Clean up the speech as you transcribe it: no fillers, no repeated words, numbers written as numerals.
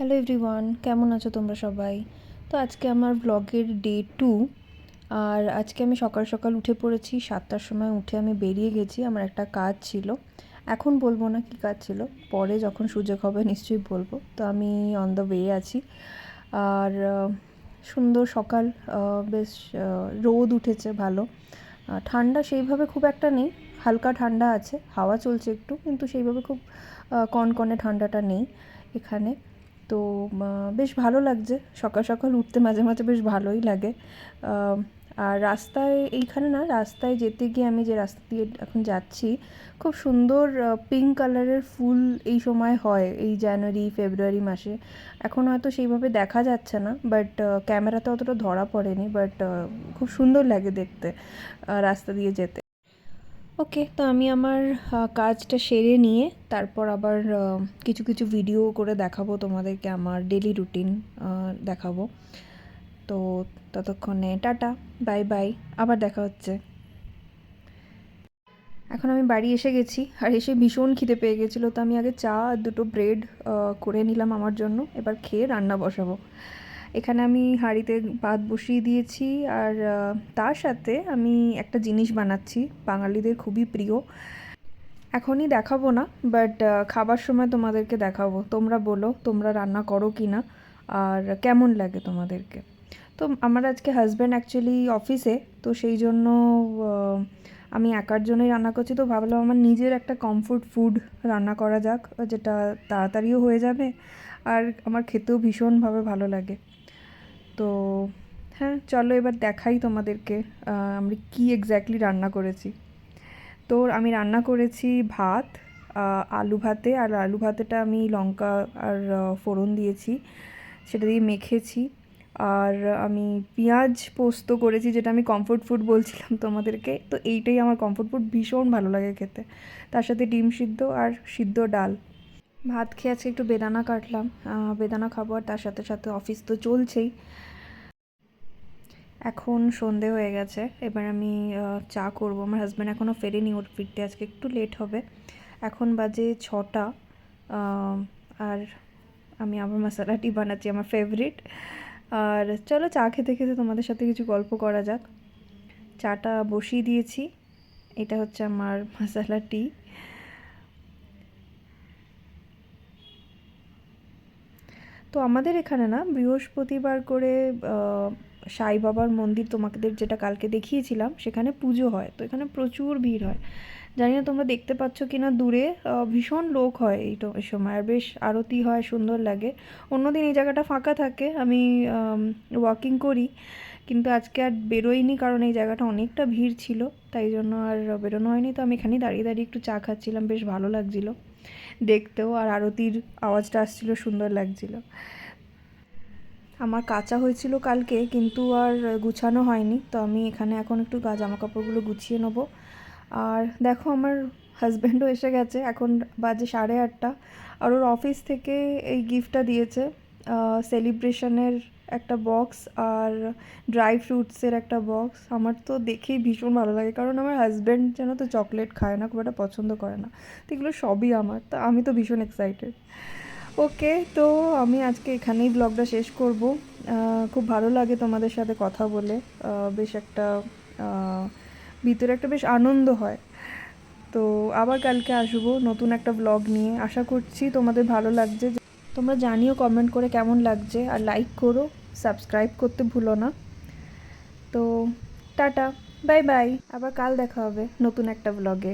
Hello everyone, কেমন আছো তোমরা সবাই? তো আজকে আমার ব্লগের ডে 2। আর আজকে আমি সকাল সকাল উঠে পড়েছি। 7টার সময় উঠে আমি বেরিয়ে গেছি, আমার একটা কাজ ছিল। এখন বলবো না কী কাজ ছিল, পরে যখন সুযোগ হবে নিশ্চয়ই বলবো। তো আমি অন দ্য ওয়ে আছি। আর সুন্দর সকাল, বেশ রোদ উঠেছে ভালো। ঠান্ডা সেইভাবে খুব একটা নেই, হালকা ঠান্ডা আছে, হাওয়া চলছে একটু, কিন্তু সেইভাবে খুব কনকনে ঠান্ডাটা নেই এখানে। তো বেশ ভালো লাগছে সকাল সকাল উঠতে, মাঝে মাঝে বেশ ভালোই লাগে। আর রাস্তায় এইখানে না, রাস্তায় যেতে গিয়ে আমি যে রাস্তা দিয়ে এখন যাচ্ছি, খুব সুন্দর পিঙ্ক কালারের ফুল এই সময় হয়, এই জানুয়ারি ফেব্রুয়ারি মাসে। এখন হয়তো সেইভাবে দেখা যাচ্ছে না, বাট ক্যামেরাতে অতটা ধরা পড়েনি, বাট খুব সুন্দর লাগে দেখতে রাস্তা দিয়ে যেতে। ওকে, তো আমি আমার কাজটা সেরে নিয়ে তারপর আবার কিছু কিছু ভিডিও করে দেখাবো তোমাদেরকে, আমার ডেলি রুটিন দেখাবো। তো ততক্ষণে টাটা, বাই বাই, আবার দেখা হচ্ছে। এখন আমি বাড়ি এসে গেছি, আর এসে ভীষণ খিদে পেয়ে গেছিলো, তো আমি আগে চা আর দুটো ব্রেড করে নিলাম আমার জন্য। এবার খেয়ে রান্না বসাবো। এখানে আমি হাঁড়িতে ভাত বসিয়ে দিয়েছি, আর তার সাথে আমি একটা জিনিস বানাচ্ছি, বাঙালিদের খুবই প্রিয়। এখনই দেখাবো না, বাট খাবার সময় তোমাদেরকে দেখাবো। তোমরা বলো তোমরা রান্না করো কি না, আর কেমন লাগে তোমাদেরকে। তো আমার আজকে হাজব্যান্ড অ্যাকচুয়ালি অফিসে, তো সেই জন্য আমি একার জন্যই রান্না করছি। তো ভাবলাম আমার নিজের একটা কমফোর্ট ফুড রান্না করা যাক, যেটা তাড়াতাড়িও হয়ে যাবে আর আমার খেতেও ভীষণভাবে ভালো লাগে। তো হ্যাঁ, চলো এবার দেখাই তোমাদেরকে আমরা কী এক্স্যাক্টলি রান্না করেছি। তো আমি রান্না করেছি ভাত, আলু ভাতে, আর আলু ভাতেটা আমি লঙ্কা আর ফোড়ন দিয়েছি, সেটা দিয়ে মেখেছি। আর আমি পেঁয়াজ পোস্ত করেছি, যেটা আমি কমফোর্ট ফুড বলছিলাম তোমাদেরকে। তো এইটাই আমার কমফোর্ট ফুড, ভীষণ ভালো লাগে খেতে। তার সাথে ডিম সিদ্ধ আর সিদ্ধ ডাল। ভাত খেয়ে আজকে একটু বেদানা কাটলাম, বেদানা খাবো। আর তার সাথে সাথে অফিস তো চলছেই। এখন সন্ধে হয়ে গেছে, এবার আমি চা করব। আমার হাজব্যান্ড এখনও ফেরেনি, ওর ফিরতে আজকে একটু লেট হবে। এখন বাজে 6টা। আর আমি আবার মশালা টি বানাচ্ছি, আমার ফেভারিট। আর চলো চা খেতে খেতে তোমাদের সাথে কিছু গল্প করা যাক। চাটা বসিয়ে দিয়েছি, এটা হচ্ছে আমার মশালা টি। তো আমাদের এখানে না বৃহস্পতিবার করে সাই বাবার মন্দির, তোমাদের যেটা কালকে দেখিয়েছিলাম, সেখানে পুজো হয়। তো এখানে প্রচুর ভিড় হয়। জানি না তোমরা দেখতে পাচ্ছ কি না দূরে, ভীষণ লোক হয় এই সময়, আর বেশ আরতি হয়, সুন্দর লাগে। অন্যদিন এই জায়গাটা ফাঁকা থাকে, আমি ওয়াকিং করি, কিন্তু আজকে আর বেরোইনি, কারণ এই জায়গাটা অনেকটা ভিড় ছিল, তাই জন্য আর বেরোনো হয়নি। তো আমি এখানেই দাঁড়িয়ে দাঁড়িয়ে একটু চা খাচ্ছিলাম, বেশ ভালো লাগছিলো দেখতেও, আর আরতির আওয়াজটা আসছিল, সুন্দর লাগছিল। আমার কাচা হয়েছিল কালকে, কিন্তু আর গুছানো হয়নি। তো আমি এখানে এখন একটু জামা কাপড়গুলো গুছিয়ে নেবো। আর দেখো আমার হাজব্যান্ডও এসে গেছে, এখন বাজে 8:30। আর ওর অফিস থেকে এই গিফটটা দিয়েছে, সেলিব্রেশনের একটা বক্স আর ড্রাই ফ্রুটসের একটা বক্স। আমার তো দেখেই ভীষণ ভালো লাগে, কারণ আমার হাজব্যান্ড যেন তো চকলেট খায় না, খুব একটা পছন্দ করে না। তো এগুলো সবই আমার, তা আমি তো ভীষণ এক্সাইটেড। ওকে, তো আমি আজকে এখানেই ব্লগটা শেষ করব। খুব ভালো লাগে তোমাদের সাথে কথা বলে, বেশ একটা ভিতরে একটা বেশ আনন্দ হয়। তো আবার কালকে আসবো নতুন একটা ব্লগ নিয়ে, আশা করছি তোমাদের ভালো লাগছে। তোমরা জানিও কমেন্ট করে কেমন লাগছে, আর লাইক করো, সাবস্ক্রাইব করতে ভুলো না। তো টাটা, বাই বাই, আবার কাল দেখা হবে নতুন একটা ব্লগে।